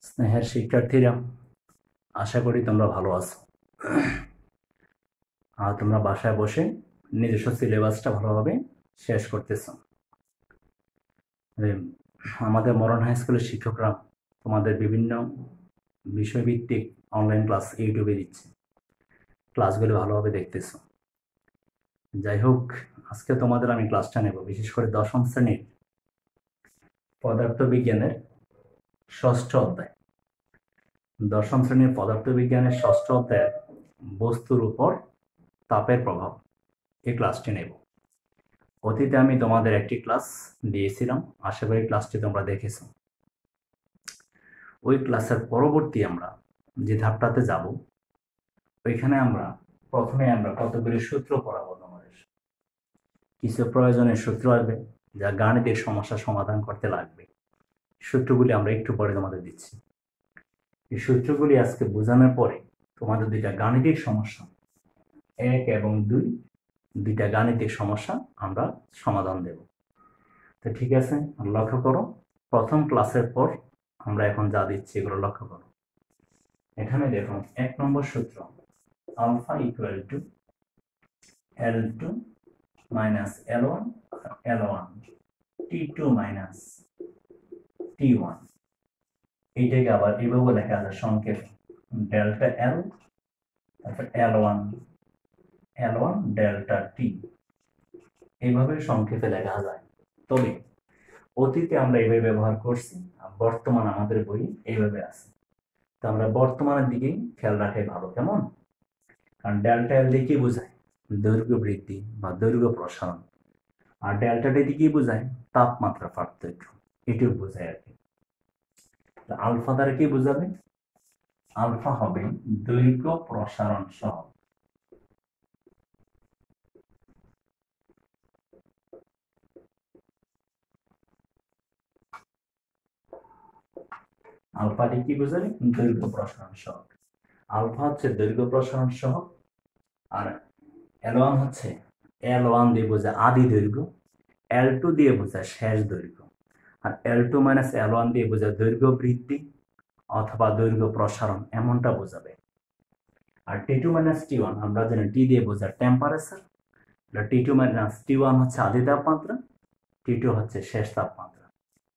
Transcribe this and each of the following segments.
স্নেহের শিক্ষার্থীরা, আশা করি তোমরা ভালো আছো। আর তোমরা বাসায় বসে নিজস্ব সিলেবাসটা ভালোভাবে শেষ করতেছো। আমাদের মরণ হাই স্কুলের শিক্ষকরা তোমাদের বিভিন্ন বিষয়ভিত্তিক অনলাইন ক্লাস ইউটিউবে দিচ্ছে, ক্লাসগুলো ভালোভাবে দেখতেছো। যাই হোক, আজকে তোমাদের আমি ক্লাসটা নেব বিশেষ করে দশম শ্রেণীর পদার্থবিজ্ঞানের ষষ্ঠ অধ্যায়। দশম শ্রেণীর পদার্থবিজ্ঞানের ষষ্ঠ অধ্যায়ের বস্তুর উপর তাপের প্রভাব, এই ক্লাসটি নেব। অতীতে আমি তোমাদের একটি ক্লাস দিয়েছিলাম, আশা করি ক্লাসটি তোমরা দেখেছো। ওই ক্লাসের পরবর্তী আমরা যে ধাপটাতে যাব, ওইখানে প্রথমে আমরা কতগুলি সূত্র পড়াবো তোমাদের। কিছু প্রয়োজনীয় সূত্র আসবে যা গাণিতিক সমস্যা সমাধান করতে লাগবে। সূত্রগুলি আমরা একটু পরে তোমাদের দিচ্ছি। এই সূত্রগুলি আজকে বোঝানোর পরে তোমাদের দুইটা গাণিতিক সমস্যা 1 এবং 2, দুইটা গাণিতিক সমস্যা আমরা সমাধান দেব। তো ঠিক আছে, লক্ষ্য করো, প্রথম ক্লাসের পর আমরা এখন যা দিচ্ছি এগুলো লক্ষ্য করো। এখানে দেখো 1 নম্বর সূত্র, alpha equal to L2 minus L1 L1 T2 minus T1। এইটাকে আবার এভাবে লেখা যায় সংক্ষেপে ডেল্টা L, তারপর L1 ডেল্টা T, এইভাবে সংক্ষেপে লেখা যায়। তবে অতীতে আমরা এইভাবে ব্যবহার করছি, বর্তমান আমাদের বই এইভাবে আছে। তো আমরা বর্তমানের দিকেই খেয়াল রাখাই ভালো, কেমন? কারণ ডেল্টা এল দিয়ে কি বোঝায়? দৈর্ঘ্য বৃদ্ধি বা দৈর্ঘ্য প্রসারণ। আর ডেল্টা টি দিয়ে কি বোঝায়? তাপমাত্রা পার্থক্য, এটুকু বোঝায় আর কি। আলফা দ্বারা কি বোঝাবে? আলফা হবে দৈর্ঘ্য প্রসারণ সহগ। আলফা দিয়ে কি বোঝাবে? দৈর্ঘ্য প্রসারণ সহগ। আলফা হচ্ছে দৈর্ঘ্য প্রসারণ সহগ, আর L1 হচ্ছে L1 দিয়ে বোঝায় আদি দৈর্ঘ্য, L2 দিয়ে বোঝায় শেষ দৈর্ঘ্য, আর L2 মাইনাস L1 দিয়ে বোঝায় দৈর্ঘ্য বৃদ্ধি অথবা দৈর্ঘ্য প্রসারণ, এমনটা বোঝাবে। আর T2 মাইনাস T1 আমরা জানি T দিয়ে বোঝায় টেম্পারেচার, T2 মাইনাস T1 হচ্ছে আদি তাপমাত্রা, T2 হচ্ছে শেষ তাপমাত্রা।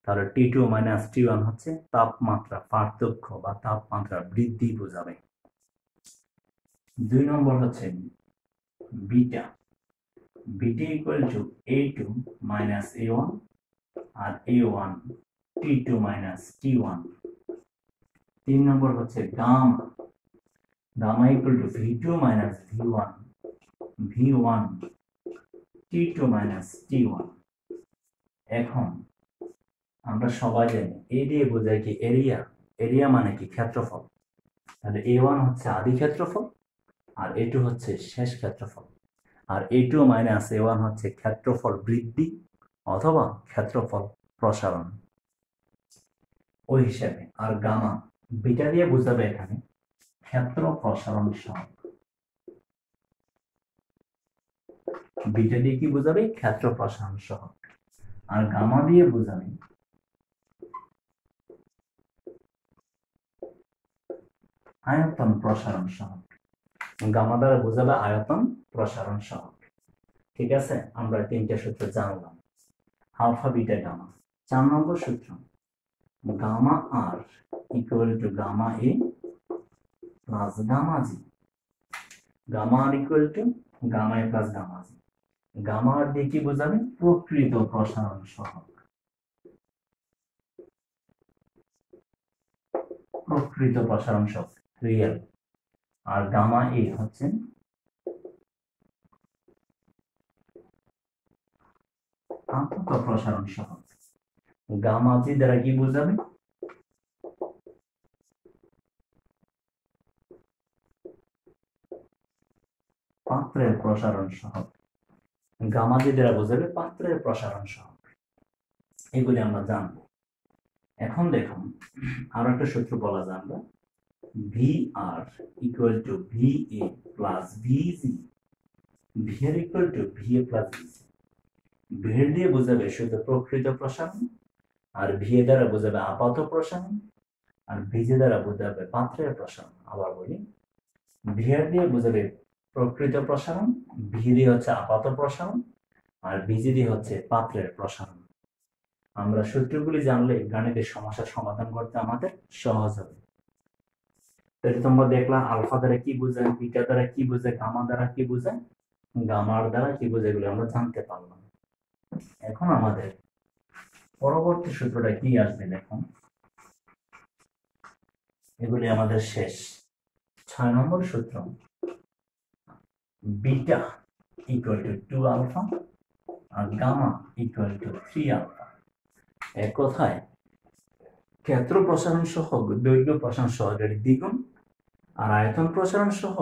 তাহলে T2 মাইনাস T1 হচ্ছে তাপমাত্রা পার্থক্য বা তাপমাত্রা বৃদ্ধি বোঝাবে। 2 নম্বর হচ্ছে beta, beta equal to A2 minus A1 আর A1 T2 মাইনাস T1। 3 নম্বর হচ্ছে gamma, gamma equal to V2 minus V1 V1 T2 minus T1। এখন আমরা সবাই জানি এ দিয়ে বোঝায় কি এরিয়া, এরিয়া মানে কি ক্ষেত্রফল। তাহলে A1 হচ্ছে আদি ক্ষেত্রফল আর A2 হচ্ছে শেষ ক্ষেত্রফল, আর A2 মাইনাস A1 হচ্ছে ক্ষেত্রফল বৃদ্ধি অথবা ক্ষেত্রফল প্রসারণ ওই হিসাবে। আর গামা বিটা দিয়ে বোঝাবে এখানে ক্ষেত্র প্রসারণ সহগ। বিটা দিয়ে কি বোঝাবে? ক্ষেত্র প্রসারণ সহগ। আর গামা দিয়ে বোঝাবে আয়তন প্রসারণ সহগ। গামা দ্বারা বোঝাবে আয়তন প্রসারণ সহগ। ঠিক আছে, আমরা 3টা সূত্র জানলাম, আলফা বিটা গামা। 4 নম্বর সূত্র, gamma R equal to gamma A plus gamma G. Gamma R equal to gamma A plus gamma G. Gamma R দিয়ে কি বোঝাবে? প্রকৃত প্রসারণ সহগ, প্রকৃত প্রসারণ সহগ রিয়েল। আর গামা এ হচ্ছে আপাত প্রসারণ সহগ। গামা জি দ্বারা কি বোঝাবে? পাত্রের প্রসারণ সহগ। গামা জি দ্বারা বোঝাবে পাত্রের প্রসারণ সহগ। এগুলি আমরা জানবো। এখন দেখুন আরো একটা সূত্র বলা যায় আমরা, V R equal to V A plus V G. V R equal to V A plus V G. V দিয়ে বোঝাবে শুধু প্রকৃত প্রসারণ, আর ভি দ্বারা বোঝাবে আপাত প্রসারণ, আর ভিজে দ্বারা বোঝাবে পাত্রের প্রসারণ। আবার বলি, ভিআর দিয়ে বোঝাবে প্রকৃত প্রসারণ, ভি দিয়ে হচ্ছে আপাত প্রসারণ, আর ভিজি দিয়ে হচ্ছে পাত্রের প্রসারণ। আমরা সূত্রগুলি জানলে গাণিতিক সমস্যার সমাধান করতে আমাদের সহজ হবে। তাহলে তোমরা দেখলা আলফা দ্বারা কি বোঝায়, বিটা দ্বারা কি বোঝায়, গামা দ্বারা কি বোঝায়, গামার দ্বারা কি বোঝায়, এগুলো আমরা জানতে পারলাম। এখন আমাদের পরবর্তী সূত্রটা কি আসবে দেখুন, এগুলি আমাদের শেষ 6 নম্বর সূত্র, বিটা ইকুয়াল টু 2 আলফা আর গামা ইকুয়াল টু 3 আলফা। এক কথায় ক্ষেত্র প্রসারণ সহ দৈর্ঘ্য প্রসারণ সহগের দ্বিগুণ আর আয়তন প্রসারণ সহ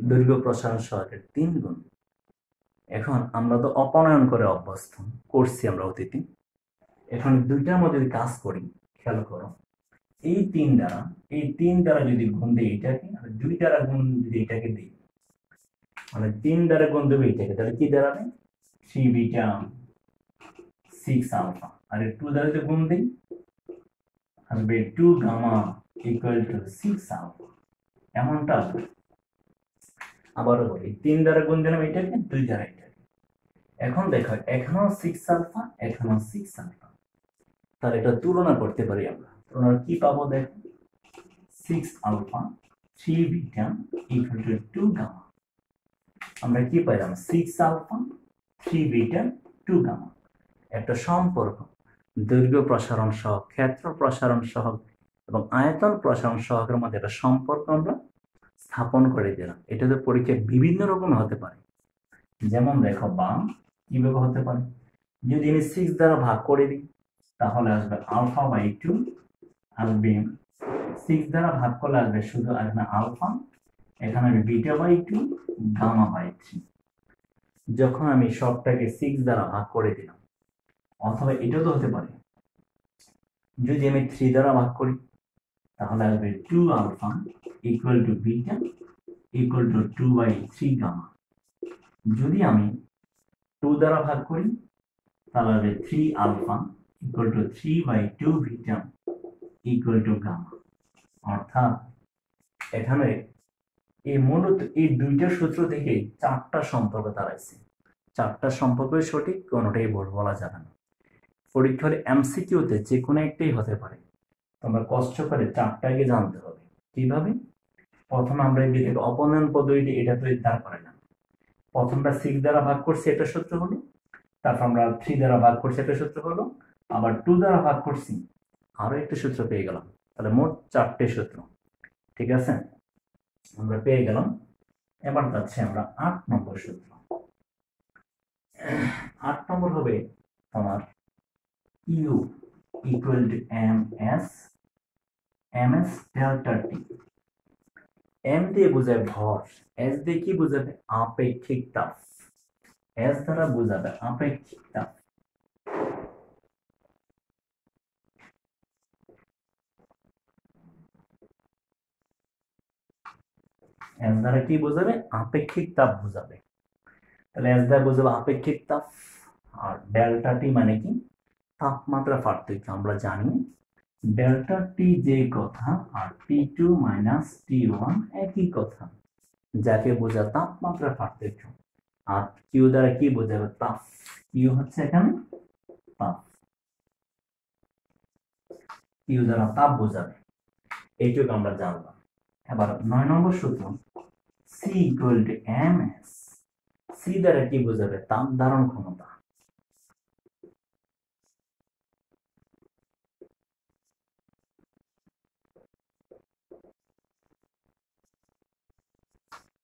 দৈর্ঘ্য প্রসারণ সহগের 3 গুণ। এখন আমরা তো অপনয়ন করে অভ্যস্ত করছি আমরা অতীতে, এখন দুইটার মধ্যে যদি কাজ করি, খেয়াল করো, এই 3 দ্বারা যদি গুণ দিই এটাকে, আর 2 দ্বারা গুণ যদি এটাকে দিই, মানে 3 দ্বারা গুণ দেবে এটাকে, তাহলে কি দাঁড়াবে 3 বিটা 6 আলফা, আর 2 দ্বারা যদি গুণ দিই আসবে 2 গামা ইকুয়াল টু 6 আলফা, এমনটা আসবে। আবারও বলি, 3 দ্বারা গুণ দিলাম এটাকে, 2 দ্বারা এটাকে। এখন দেখো এখানেও 6 আলফা, এখানেও 6 আলফা, তাহলে এটা তুলনা করতে পারি আমরা। তুলনা কি পাবো দেখো, 6 alpha 3 beta equal to 2 gamma. আমরা কি পাইলাম, 6 আলফা 3 বিটা 2 গামা। একটা সম্পর্ক দৈর্ঘ্য প্রসারণ সহগ, ক্ষেত্র প্রসারণ সহগ এবং আয়তন প্রসারণ সহগের মধ্যে একটা সম্পর্ক আমরা স্থাপন করে দিলাম। এটা তো পরীক্ষায় বিভিন্ন রকম হতে পারে। যেমন দেখো বাম কিভাবে হতে পারে, যদি আমি 6 দ্বারা ভাগ করে দিই তাহলে আসবে আলফা বাই 2, আসবে 6 দ্বারা ভাগ করলে আসবে শুধু আসবে আলফা, এখানে আসবে বিটা বাই 2 গামা বাই 3। যখন আমি সবটাকে 6 দ্বারা ভাগ করে দিলাম, অথবা এটাও তো হতে পারে, যদি আমি 3 দ্বারা ভাগ করি তাহলে আসবে 2 alpha equal to beta equal to 2 by 3 gamma. যদি আমি 2 দ্বারা ভাগ করি তাহলে আসবে 3 alpha equal to 3 by 2 beta equal to gamma. অর্থাৎ এখানে এই মূলত এই দুইটা সূত্র থেকে 4টা সম্পর্ক দাঁড়াইছে। 4টা সম্পর্কই সঠিক, কোনোটাই ভুল বলা যাবে না। পরীক্ষার এমসিকিউতে যে কোনো একটাই হতে পারে, তোমরা কষ্ট করে 4টাকে জানতে হবে। কিভাবে, প্রথমে আমরা এই দিকে অপনয়ন পদ্ধতিটি এটা তো দাঁড় করে না, প্রথমটা 6 দ্বারা ভাগ করছি এটা সূত্র হলো, তারপর আমরা 3 দ্বারা ভাগ করছি এটা সূত্র হলো, আবার 2 দ্বারা ভাগ করছি আরো একটা সূত্র পেয়ে গেলাম। তাহলে মোট 4টে সূত্র, ঠিক আছে, আমরা পেয়ে গেলাম। এবার যাচ্ছি আমরা 8 নম্বর সূত্র। 8 নম্বর হবে তোমার U equal to M S delta T. M দিয়ে বোঝায় ভর, এস দিয়ে কি বোঝাবে, আপেক্ষিক তাপ। এস দ্বারা বোঝাবে আপেক্ষিক তাপ। এস দ্বারা কি বোঝাবে, আপেক্ষিক তাপ বোঝাবে। তাহলে এস দ্বারা বোঝাবে আপেক্ষিক তাপ, আর ডেল্টা টি মানে কি, তাপমাত্রা পার্থক্য। আমরা জানি ডেল্টা টি যে কথা আর T2 মাইনাস T1 একই কথা, যাকে বোঝা তাপমাত্রা পার্থক্য। আর কিউ দ্বারা কি বোঝাবে, তাপ। কিউ হচ্ছে এখানে তাপ, কিউ দ্বারা তাপ বোঝাবে, এইটুকু আমরা জানলাম। এবার 9 নম্বর সূত্র, C equal to M S. C দ্বারা কি বোঝাবে, তাপ ধারণ ক্ষমতা।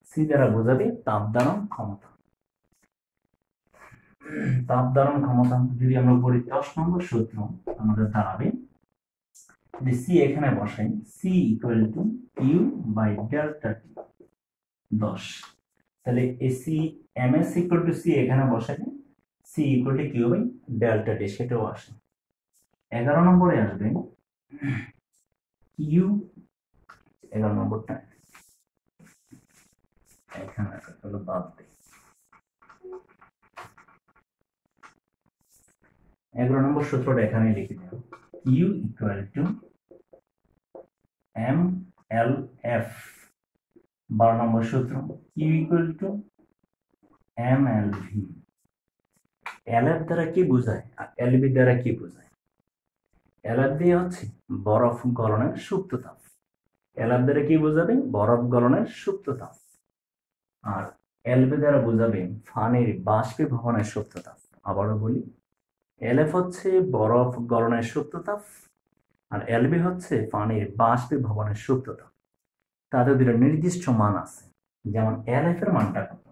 সি দ্বারা বোঝাবে তাপ ধারণ ক্ষমতা। তাপ ধারণ ক্ষমতা যদি আমরা বলি 10 নম্বর সূত্র, আমাদের দাঁড়াবে যে সি এখানে বসাই, C equal to U by delta T 10। তাহলে AC M S equal to C এখানে বসাই, C equal to Q by delta T, সেটাও আসে। 11 নম্বরে আসবে কিউ, 11 নম্বরটা এখানে বাদ দেয়। 11 নম্বর সূত্রটা এখানে লিখে দেব, U equal to M L F 12 নম্বর সূত্র Q equal to M L V. L F দ্বারা কি বোঝায় আর এল বি দ্বারা কি বোঝায়? এল এফ দিয়ে হচ্ছে বরফ গলনের সুপ্ত তাপ। এল এফ দ্বারা কি বোঝাবে? বরফ গলনের সুপ্ত তাপ। আর এল বি দ্বারা বোঝাবে পানির বাষ্পীভবনের সুপ্ত তাপ। আবারও বলি, এল এফ হচ্ছে বরফ গলনের সুপ্ত তাপ আর এল বি হচ্ছে পানির বাষ্পীভবনের সুপ্ত তাপ। তাদের দুটো নির্দিষ্ট মান আছে। যেমন এল এফ এর মানটা কত?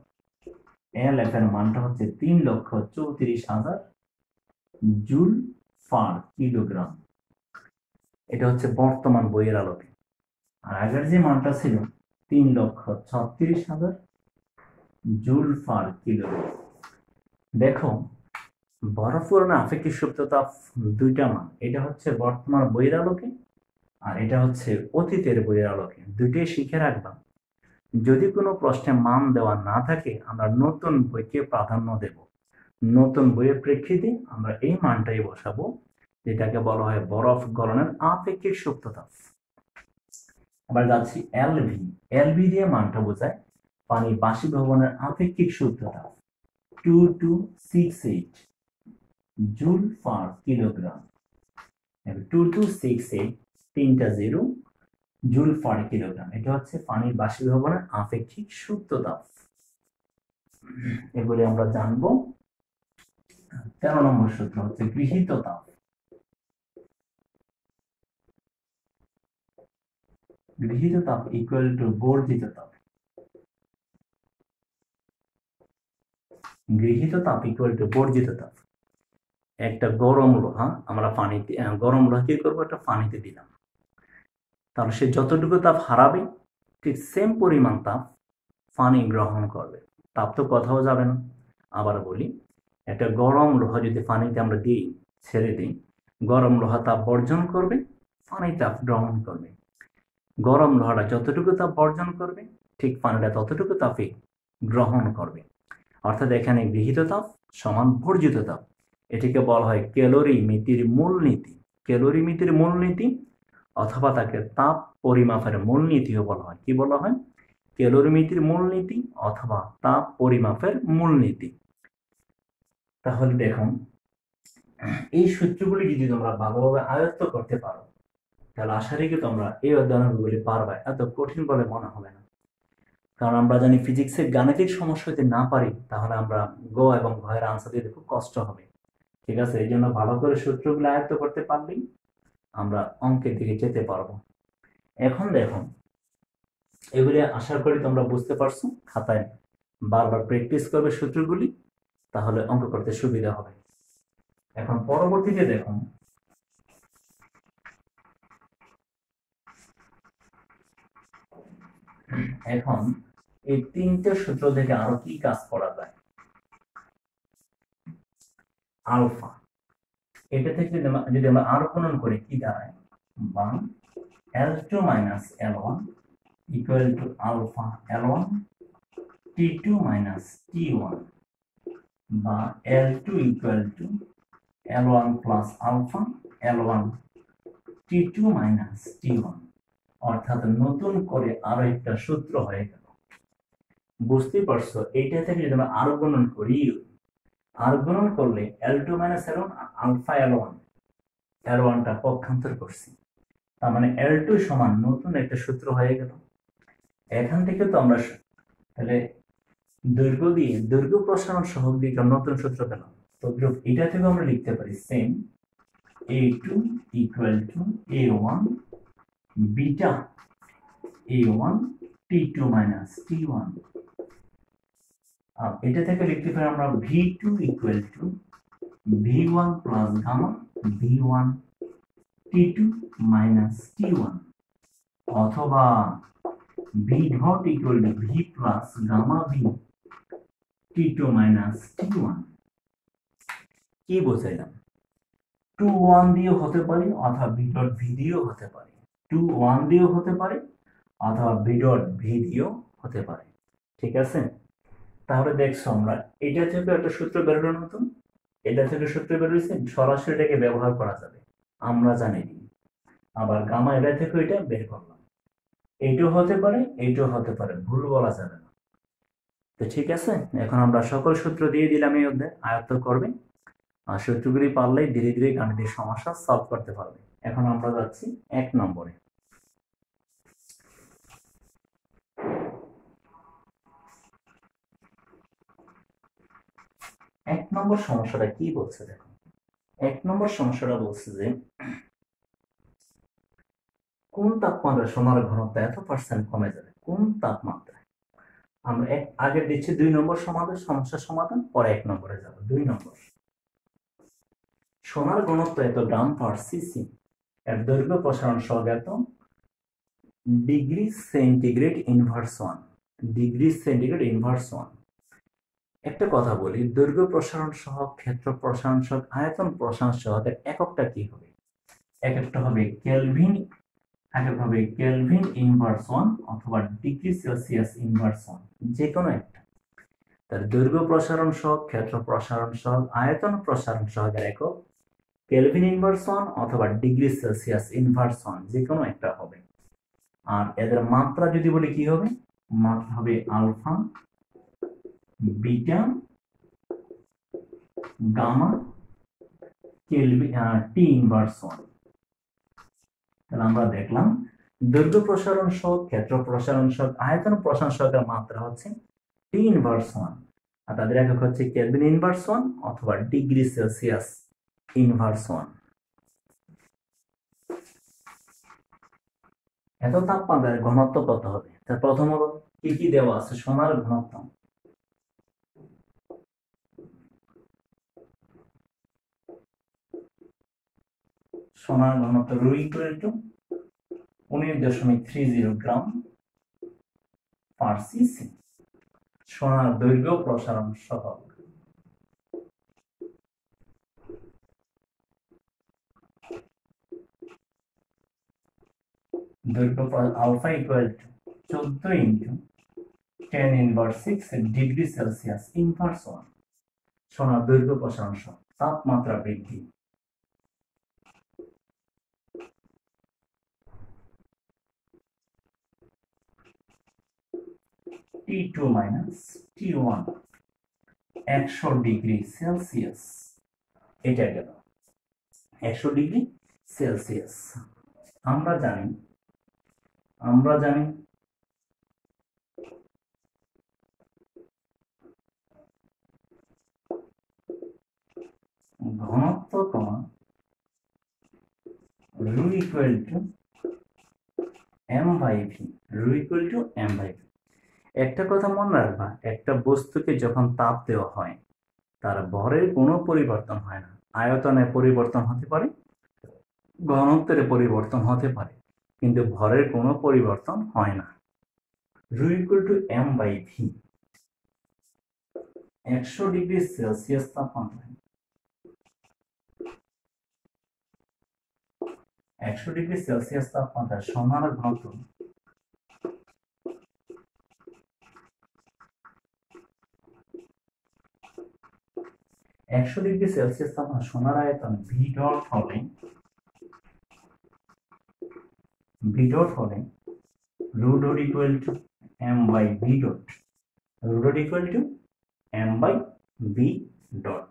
এল এফ এর মানটা হচ্ছে 3,34,000 জুল পার কিলোগ্রাম। এটা হচ্ছে বর্তমান বইয়ের আলোকে। আর আগের যে মানটা ছিল 3,36,000 জুল পার কিলোগ্রাম। দেখো, বরফ গলনের আপেক্ষিক সুপ্ত তাপ দুইটা মান। এটা হচ্ছে বর্তমান বইয়ের আলোকে আর এটা হচ্ছে অতীতের বইয়ের আলোকে। দুইটাই শিখে রাখবা। যদি কোনো প্রশ্নে মান দেওয়া না থাকে আমরা নতুন বইকে প্রাধান্য দেব। নতুন বইয়ের প্রেক্ষিতে আমরা এই মানটাই বসাবো, যেটাকে বলা হয় বরফ গলনের আপেক্ষিক সুপ্ত তাপ। এবার যাচ্ছি এলভি। এলভি দিয়ে মানটা বোঝায় পানি বাষ্পীভবনের আপেক্ষিক সুপ্ত তাপ 2268 জুল পার কিলোগ্রাম। 2268 তিনটা জিরো জুল পার কিলোগ্রাম। এটা হচ্ছে পানির বাষ্পীভবনের আপেক্ষিক সুপ্ত তাপ। এগুলি আমরা জানবো। 13 নম্বর সূত্র হচ্ছে গৃহীত তাপ। গৃহীত তাপ ইকুয়াল টু বর্জিত তাপ। গৃহীত তাপ ইকুয়াল টু বর্জিত তাপ। একটা গরম লোহা আমরা পানিতে, গরম লোহা কি করবো? একটা পানিতে দিলাম, তাহলে সে যতটুকু তাপ হারাবে ঠিক সেম পরিমাণ তাপ পানি গ্রহণ করবে। তাপ তো কোথাও যাবে না। আবার বলি, একটা গরম লোহা যদি পানিতে আমরা দিই, ছেড়ে দিই, গরম লোহা তাপ বর্জন করবে, পানি তাপ গ্রহণ করবে। গরম লোহাটা যতটুকু তাপ বর্জন করবে ঠিক পানিটা ততটুকু তাপই গ্রহণ করবে। অর্থাৎ এখানে গৃহীত তাপ সমান বর্জিত তাপ। এটিকে বলা হয় ক্যালোরিমিতির মূলনীতি। ক্যালোরিমিতির মূলনীতি অথবা তাকে তাপ পরিমাপের মূলনীতিও বলা হয়। কি বলা হয়? ক্যালোরিমিতির মূলনীতি অথবা তাপ পরিমাপের মূলনীতি। তাহলে দেখুন, এই সূত্রগুলি যদি তোমরা ভালোভাবে আয়ত্ত করতে পারো তাহলে আশা রেখে তোমরা এই অধ্যয়নগুলি পারবে। এত কঠিন বলে মনে হবে না। কারণ আমরা জানি ফিজিক্সের গাণিতিক সমস্যা যদি না পারি তাহলে আমরা গ এবং ঘ এর আনসার দিতে খুব কষ্ট হবে। ঠিক আছে, এই জন্য ভালো করে সূত্রগুলো আয়ত্ত করতে পারলেই আমরা অঙ্কের দিকে যেতে পারবো। এখন দেখুন, এগুলি আশা করি তোমরা বুঝতে পারছো। খাতায় বারবার প্র্যাকটিস করবে সূত্রগুলি, তাহলে অঙ্ক করতে সুবিধা হবে। এখন পরবর্তীতে দেখুন, এখন এই তিনটে সূত্র থেকে আরো কি কাজ করা যায়? আলফা, এটা থেকে যদি আমরা আর গুণন করি কি দাঁড়ায়? 1 L2 minus L1 equal to alpha L1 T2 minus T1 বা L2 equal to L1 plus alpha L1 T2 minus T1। অর্থাৎ নতুন করে আরো একটা সূত্র হয়ে গেল। বুঝতেই পারছো, এইটা থেকে যদি আমরা আর গুণন করি, আর গুণন করলে L2 minus L1 alpha L1, L1টা পক্ষান্তর করছি, তার মানে L2 সমান নতুন একটা সূত্র হয়ে গেল। এখান থেকে তো আমরা তাহলে দৈর্ঘ্য দিয়ে দৈর্ঘ্য প্রসারণ সহগ দিয়ে নতুন সূত্র পেলাম। তো এটা থেকে আমরা লিখতে পারি same A2 equal to A1 beta A1 T2 minus T1। এটা থেকে লিখতে পারি আমরা V2 equal to V1 plus gamma V1 T2 minus T1 অথবা V dot equal to V plus gamma V T2 minus T1। কি বোঝাইলাম? 2 1 দিয়েও হতে পারে অথবা V dot V দিয়েও হতে পারে। 2 1 দিয়েও হতে পারে অথবা V dot V দিয়েও হতে পারে। ঠিক আছে, তাহলে দেখছো আমরা এটা থেকে একটা সূত্র বেরোলো নতুন, এটা থেকে সূত্র বেরোচ্ছে, সরাসরি এটাকে ব্যবহার করা যাবে। আমরা জানি আবার গামা এটা থেকে এটা বের করলাম, এইটাও হতে পারে এইটাও হতে পারে, ভুল বলা যাবে না। তো ঠিক আছে, এখন আমরা সকল সূত্র দিয়ে দিলাম, এই অধ্যায় আয়ত্ত করবে আর সূত্রগুলি পারলেই ধীরে ধীরে গাণিতিক সমস্যা সলভ করতে পারবে। এখন আমরা যাচ্ছি 1 নম্বরে। এক নম্বর সমস্যাটা কি বলছে দেখো। 1 নম্বর সমস্যাটা বলছে যে কোন তাপমাত্রা সোনার ঘনত্ব এত % কমে যাবে, কোন তাপমাত্রায়। আমরা আগে দিচ্ছি 2 নম্বর সমস্যার সমাধান, পরে 1 নম্বরে যাব। 2 নম্বর, সোনার ঘনত্ব এত গ্রাম পার সিসি, এর দৈর্ঘ্য প্রসারণ সহগ এত degree centigrade inverse 1, degree centigrade inverse 1। একটা কথা বলি, দৈর্ঘ্য প্রসারণ সহগ, ক্ষেত্র প্রসারণ সহগ, আয়তন প্রসারণ সহগের এককটা কি হবে? একটা হবে কেলভিন, একক হবে কেলভিন ইনভার্স 1 অথবা ডিগ্রি সেলসিয়াস ইনভার্স 1, যে কোনো একটা। তার দৈর্ঘ্য প্রসারণ সহগ, ক্ষেত্র প্রসারণ সহগ, আয়তন প্রসারণ সহগের একক কেলভিন ইনভার্স 1 অথবা ডিগ্রি সেলসিয়াস ইনভার্স 1, যে কোনো একটা হবে। আর এদের মাত্রা যদি বলি কি হবে, মাত্রা হবে alpha, beta, gamma, kelvin, T inverse 1। তাহলে আমরা দেখলাম দৈর্ঘ্য প্রসারণ সহগ, ক্ষেত্র প্রসারণ সহগ, আয়তন প্রসারণ সহগের মাত্রা হচ্ছে টি ইনভার্স 1, আর তাদের একক হচ্ছে কেলভিন ইনভার্স 1 অথবা ডিগ্রি সেলসিয়াস ইনভার্স 1। এত তাপমাত্রার ঘনত্ব কত হবে? তার প্রথমত কি কি দেওয়া আছে? সোনার ঘনত্ব, সোনার ঘনত্ব ρ = 19.30 গ্রাম পার সিসি। সোনার দৈর্ঘ্য প্রসারণ সহগ, দৈর্ঘ্য আলফা = 14 × 10⁻⁶ ডিগ্রি সেলসিয়াস ইনভার্স 1। সোনার দৈর্ঘ্য প্রসারণ সহগ। তাপমাত্রা বৃদ্ধি, T2 - T1 100 ডিগ্রি সেলসিয়াস, এটা গেল 100 ডিগ্রি সেলসিয়াস। আমরা জানি ঘনত্ব কমা ρ = m/v, ρ = m/v। একটা কথা মনে রাখবা, একটা বস্তুকে যখন তাপ দেওয়া হয় তার ভরের কোনো পরিবর্তন হয় না। আয়তনে পরিবর্তন হতে পারে, ঘনত্বের পরিবর্তন হতে পারে, কিন্তু ভরের কোনো পরিবর্তন হয় না। ρ = m/v। 100 ডিগ্রি সেলসিয়াস তাপমাত্রায় 100 ডিগ্রি সেলসিয়াস তাপমাত্রায় সোনার ঘনত্ব 100 ডিগ্রি সেলসিয়াস তাপমাত্রা সোনার আয়তন v ডট হলে ρ dot = m/v dot, ρ dot = m/v dot.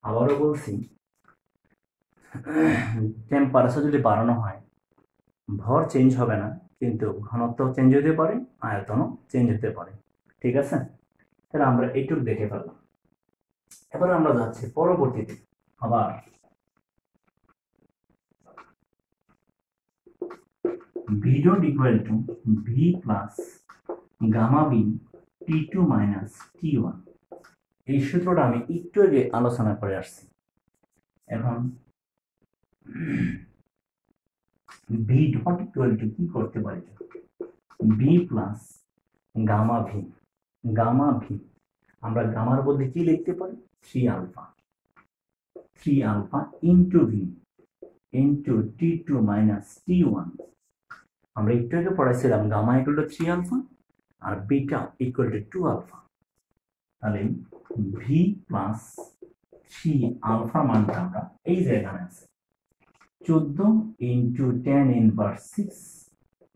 আবারও বলছি, টেম্পারেচার যদি বাড়ানো হয় ভর চেঞ্জ হবে না, কিন্তু ঘনত্ব চেঞ্জ হতে পারে, আয়তনও চেঞ্জ হতে পারে। ঠিক আছে, তাহলে আমরা এইটুকু দেখে ফেললাম। এবার আমরা যাচ্ছি পরবর্তীতে, আবার v dot = v plus gamma b T2 - T1। এই সূত্রটা আমি একটু আগে আলোচনা করে আসছি। এখন v dot = কি করতে পারি, v plus gamma v, আমরা গামার বদলে কি লিখতে পারি, 3 alpha into v into T2 - T1। আমরা একটু আগে পড়াইছিলাম গামা = 3 আলফা আর বিটা = 2 আলফা। তাহলে v plus 3 আলফা মানটা আমরা এই যে এখানে আছে 14 into 10 inverse 6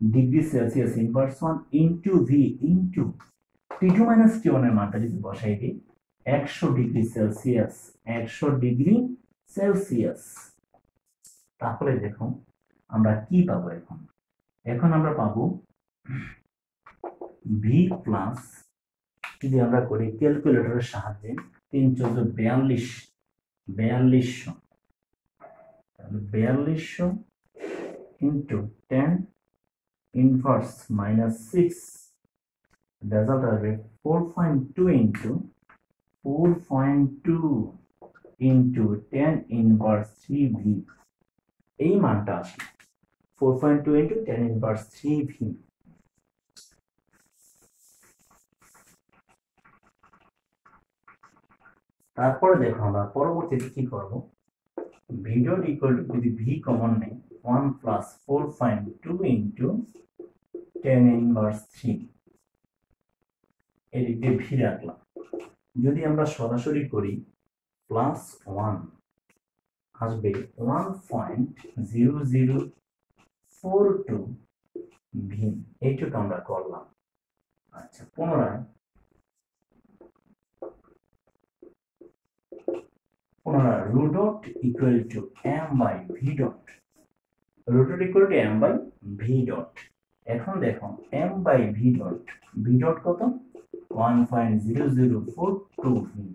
degree Celsius inverse 1 into V into T2 minus T1 এর মানটা যদি বসাই দিই 100 ডিগ্রি সেলসিয়াস 100 ডিগ্রি সেলসিয়াস, তাহলে দেখুন আমরা কি পাবো। এখন আমরা পাবো ভি প্লাস, যদি আমরা করি ক্যালকুলেটরের সাহায্যে 3 14 4200 4200 ইন্টু 10 ইনভার্স মাইনাস 6, রেজাল্ট আসবে 4.2 ইন্টু 4.2 ইন্টু 10 ইনভার্স 3v, এই মানটা আসে 4.2 ইন্টু 10 ইনভার্স 3v। তারপরে দেখো আমরা পরবর্তীতে কি করব, ভি ডট ইকুয়াল টু, যদি ভি কমন নেই 1 প্লাস 4.2 ইন্টু 10 ইনভার্স 3, এদিকে ভি রাখলাম। যদি আমরা সরাসরি করি প্লাস 1 আসবে 1.0042 ভি, এইটুকু আমরা করলাম। আচ্ছা, পুনরায় rho dot equal to M by V dot, rho dot equal to M by V dot. এখন দেখো এম বাই ভি ডট কত, 1.0042 ভি,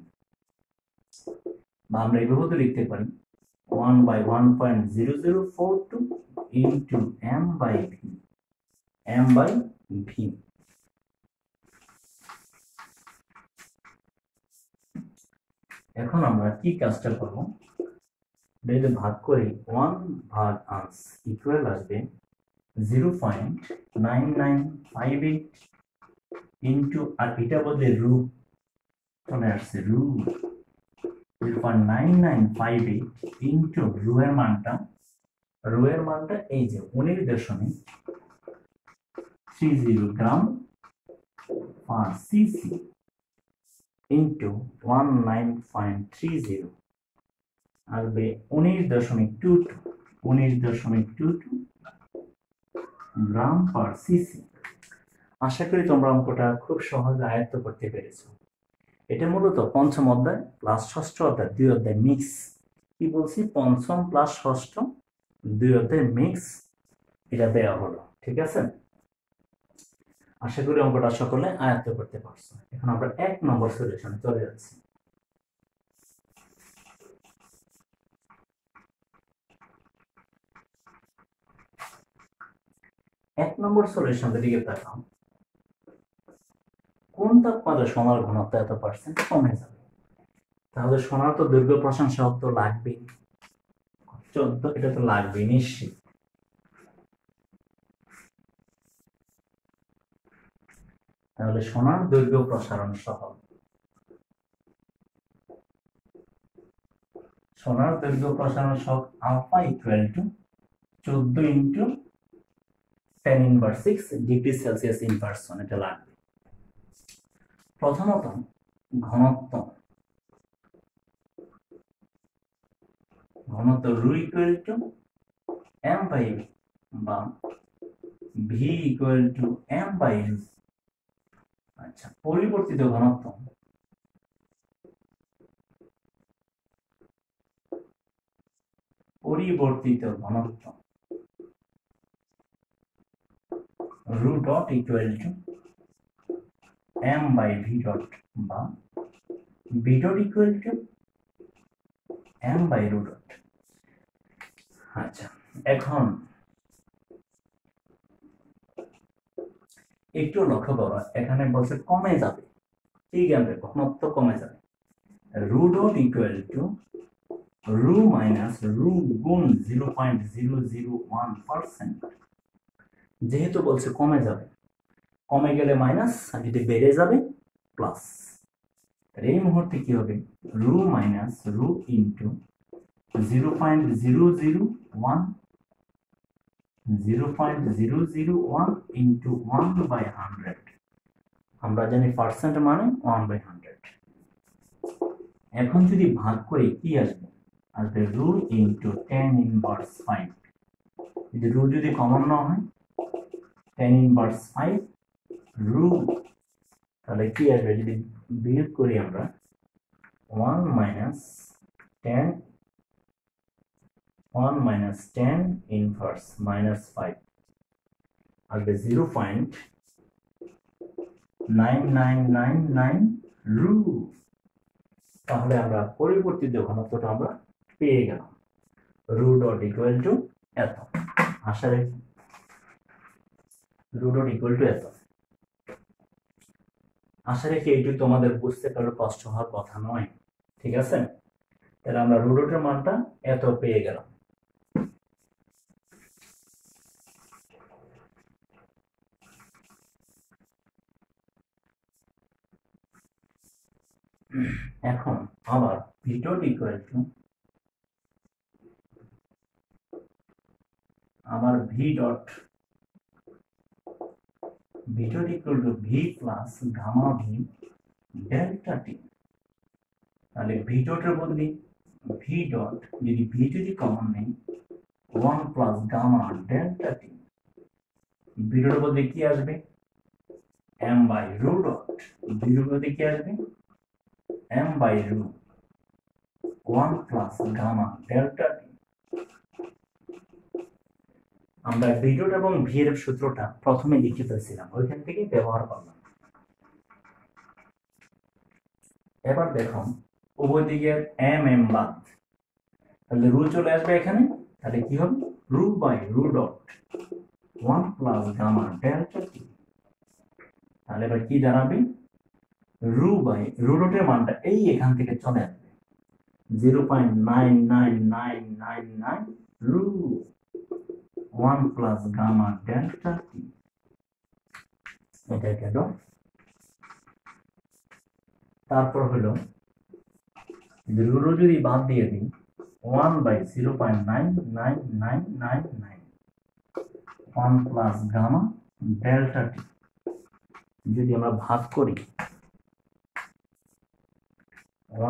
বা আমরা এইভাবে তো লিখতে পারি 1 by 1.0042 into M by V. এখন আমরা কি কাজটা করব, যদি ভাগ করি 1 ভাগ আনস ইকুয়াল আসবে 0.9958 ইন্টু, আর এটা বদলে রু চলে আসছে, রু 0.9958 ইন্টু রু এর মানটা এই যে 19.30 গ্রাম পার সিসি ইন্টু 19.30 আসবে 19.22 গ্রাম পার সিসি। আশা করি তোমরা অঙ্কটা খুব সহজে আয়ত্ত করতে পেরেছো। এটা মূলত পঞ্চম অধ্যায় প্লাস ষষ্ঠ অধ্যায় 2 অধ্যায় মিক্স। কি বলছি, পঞ্চম প্লাস ষষ্ঠ 2 অধ্যায় মিক্স এটা দেওয়া হলো, ঠিক আছে। আশা করি অঙ্কটা সকলে আয়ত্ত করতে পারছো। এখন আমরা 1 নম্বর সলিউশনে চলে যাচ্ছি। 1 নম্বর সলিউশনের দিকে তাকাও। কোন তাপমাত্রায় সোনার ঘনত্ব এত পার্সেন্ট কমে যাবে? তাহলে সোনার তো দৈর্ঘ্য প্রসারণ সহগ তো লাগবেই, 14, এটা তো লাগবে নিশ্চিত। তাহলে সোনার দৈর্ঘ্য প্রসারণ সহগ, alpha equal to 14 into 10 inverse 6 degree Celsius inverse 1, এটা লাগবে। প্রথমত ঘনত্ব rho equal to M by বা V equal to M by rho. আচ্ছা, পরিবর্তিত ঘনত্ব rho dot equal to M by V dot বা V dot equal to M by rho dot. আচ্ছা, এখন একটু লক্ষ্য করো, এখানে বলছে কমে যাবে, ঠিক আছে, ঘনত্ব কমে যাবে। রু ডট ইকুয়াল টু রু মাইনাস রু গুণ 0.001%, যেহেতু বলছে কমে যাবে, কমে গেলে মাইনাস, আর যদি বেড়ে যাবে প্লাস। এই মুহূর্তে কি হবে, রু মাইনাস রু ইন্টু 0.001 ইন্টু 1/100, আমরা জানি পার্সেন্ট মানে 1/100। এখন যদি ভাগ করি কি আসবে, আসবে রু ইন্টু টেন ইনভার্স 5। যদি রু যদি কমন না হয়, টেন ইনভার্স 5 রু, তাহলে কি আসবে যদি বিয়োগ করি আমরা 1 মাইনাস 10 ইনভার্স মাইনাস 5 আসবে 0.9999 রু। তাহলে আমরা পরিবর্তিত ঘনত্বটা আমরা পেয়ে গেলাম, রু ডট ইকুয়াল টু এত। আশা রাখি রু ডট ইকুয়াল টু এত। আশা রাখি এইটুকু তোমাদের বুঝতে কারো কষ্ট হওয়ার কথা নয়, ঠিক আছে? তাহলে আমরা রু ডটের মানটা এত পেয়ে গেলাম। এখন আবার V dot equal to V plus gamma V delta T. তাহলে ভি ডটের বদলে ভি ডট, যদি ভি যদি কমন নেই, 1 plus gamma delta T. V ডটের বদলে কি আসবে? M by rho dot. V ডটের বদলে কি আসবে? এম বাই রু 1 প্লাস গামা ডেল্টা টি। আমরা ভি ডট এবং ভি এর সূত্রটা প্রথমে লিখে ফেলছিলাম, ওইখান থেকে ব্যবহার করলাম। এবার দেখো উভয় দিকের এম এম বাদ, তাহলে রু চলে আসবে এখানে। তাহলে কি হবে? রু by rho dot 1 plus gamma delta T. তাহলে এবার কি দাঁড়াবে? রু বাই রু ডটের মানটা এই এখান থেকে চলে আসবে 0.99999 রু 1 প্লাস গামা ডেল্টা টি। এটা গেল। তারপর হলো রু যদি বাদ দিয়ে দিই 1 বাই 0.99999 1 প্লাস গামা ডেল্টা টি। যদি আমরা ভাগ করি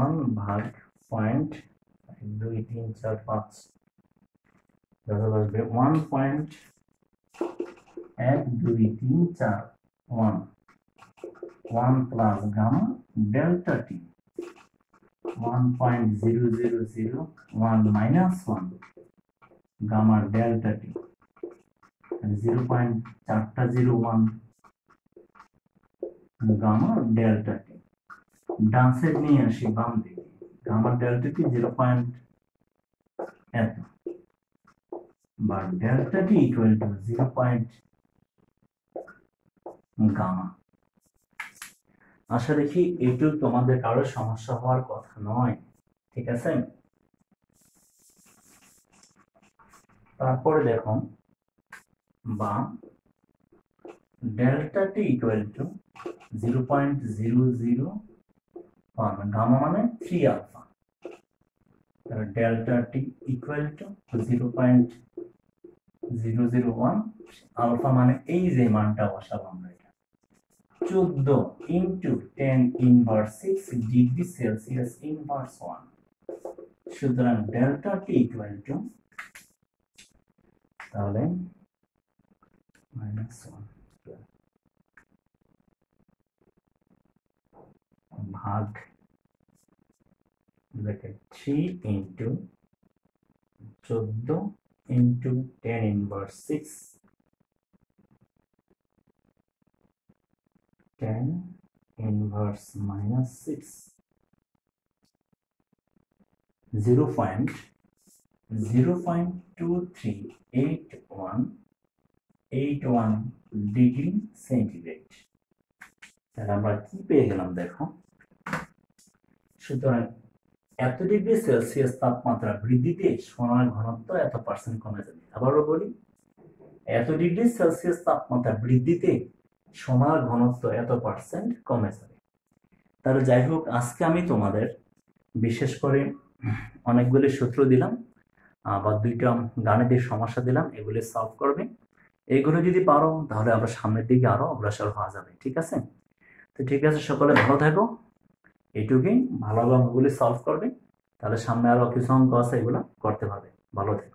1 ভাগ 0.12345 আসবে 1.12341 1 প্লাস গামা ডেল্টা টি 1.0001 মাইনাস 1 গামা ডেল্টা টি 0.401 গামা ডেল্টা টি। ডান সাইড নিয়ে আসি বাম দিকে, গামা ডেল্টা টি 0. এত বা delta T equal to 0. Gamma. আশা রাখি এইটুকু তোমাদের কারো সমস্যা হওয়ার কথা নয়, ঠিক আছে? তারপরে দেখো বা delta T equal to 0.001 gamma মানে 3 আলফা। তাহলে delta T equal to 0.001 alpha মানে এই যে মানটা বসাবো আমরা, এটা 14 into 10 inverse 6 degree Celsius inverse 1। সুতরাং ডেল্টা টি ইকুয়াল টু তাহলে -1 ভাগ 3 into 14 into 10 inverse 6 10 inverse -6 0.2381 degree centigrade. তাহলে আমরা কি পেয়ে গেলাম দেখো। সুতরাং এত ডিগ্রি সেলসিয়াস তাপমাত্রা বৃদ্ধিতে সোনার ঘনত্ব এত % কমে যাবে। আবারও বলি, এত ডিগ্রি সেলসিয়াস তাপমাত্রা বৃদ্ধিতে সোনার ঘনত্ব এত % কমে যাবে। তাহলে যাই হোক, আজকে আমি তোমাদের বিশেষ করে অনেকগুলি সূত্র দিলাম, আবার 2টা গাণিতিক সমস্যা দিলাম, এগুলি সলভ করবে। এগুলো যদি পারো তাহলে আমরা সামনের দিকে আরো অগ্রসর হওয়া যাবে, ঠিক আছে? তো ঠিক আছে, সকলে ভালো থাকো। এইটুকুই, ভালোভাবে অঙ্কগুলি সলভ করবে। তাহলে সামনে আরো কিছু অঙ্ক আছে, এগুলো করতে পারবে। ভালো থেকো।